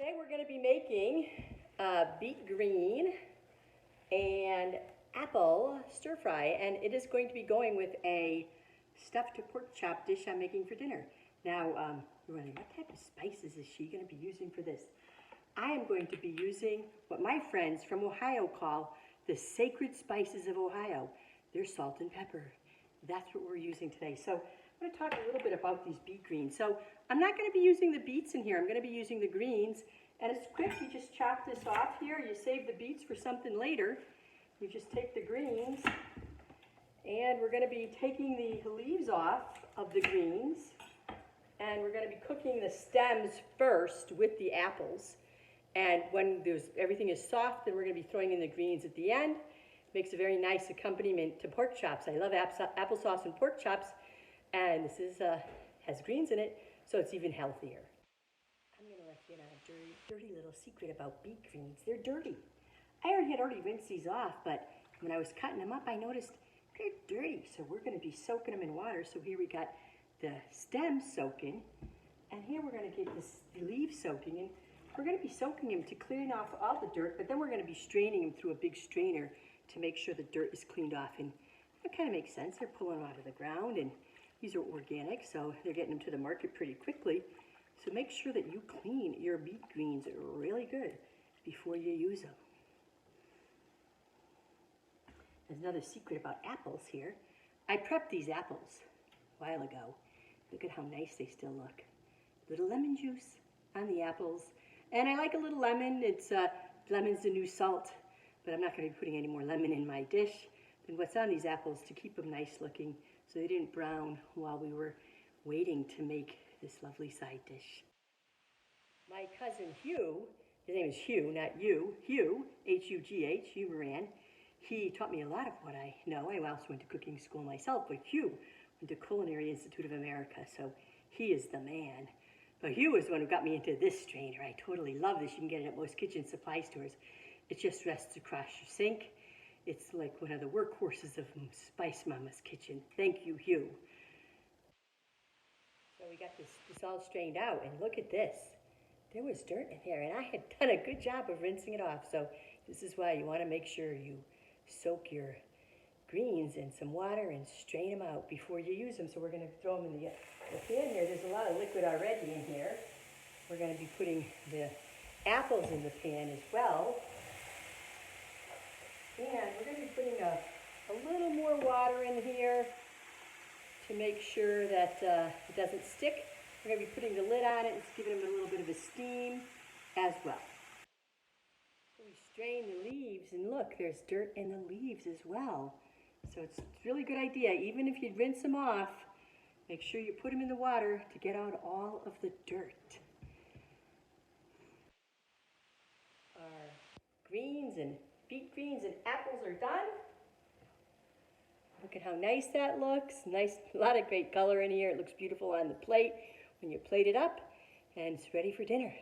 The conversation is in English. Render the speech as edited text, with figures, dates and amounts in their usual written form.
Today we're going to be making beet green and apple stir fry, and it is going to be going with a stuffed pork chop dish I'm making for dinner. Now, you're wondering, what type of spices is she going to be using for this? I am going to be using what my friends from Ohio call the sacred spices of Ohio. They're salt and pepper. That's what we're using today. So I'm going to talk a little bit about these beet greens. So I'm not going to be using the beets in here. I'm going to be using the greens. And it's quick. You just chop this off here. You save the beets for something later. You just take the greens. And we're going to be taking the leaves off of the greens. And we're going to be cooking the stems first with the apples. And when everything is soft, then we're going to be throwing in the greens at the end. Makes a very nice accompaniment to pork chops. I love applesauce and pork chops, and this has greens in it, so it's even healthier. I'm going to let you in on a dirty little secret about beet greens. They're dirty. I had already rinsed these off, but when I was cutting them up, I noticed they're dirty. So we're going to be soaking them in water. So here we got the stems soaking, and here we're going to get the leaves soaking, and we're going to be soaking them to clean off all the dirt, but then we're going to be straining them through a big strainer to make sure the dirt is cleaned off. And that kind of makes sense. They're pulling them out of the ground, and these are organic, so they're getting them to the market pretty quickly. So make sure that you clean your beet greens really good before you use them. There's another secret about apples here. I prepped these apples a while ago. Look at how nice they still look. Little lemon juice on the apples. And I like a little lemon. Lemon's the new salt. But I'm not going to be putting any more lemon in my dish than what's on these apples to keep them nice looking so they didn't brown while we were waiting to make this lovely side dish. My cousin Hugh, his name is Hugh, not you, Hugh, H-U-G-H, Hugh Moran. He taught me a lot of what I know. I also went to cooking school myself, but Hugh went to Culinary Institute of America, so he is the man. But Hugh was the one who got me into this strainer. I totally love this. You can get it at most kitchen supply stores. It just rests across your sink. It's like one of the workhorses of Spice Mama's kitchen. Thank you, Hugh. So we got this all strained out, and look at this. There was dirt in here, and I had done a good job of rinsing it off. So this is why you want to make sure you soak your greens in some water and strain them out before you use them. So we're going to throw them in the pan here. There's a lot of liquid already in here. We're going to be putting the apples in the pan as well. And we're going to be putting a little more water in here to make sure that it doesn't stick. We're going to be putting the lid on it and giving them a little bit of a steam as well. So we strain the leaves, and look, there's dirt in the leaves as well. So it's a really good idea. Even if you rinse them off, make sure you put them in the water to get out all of the dirt. Our greens and beet greens and apples are done. Look at how nice that looks. Nice, a lot of great color in here. It looks beautiful on the plate when you plate it up, and it's ready for dinner.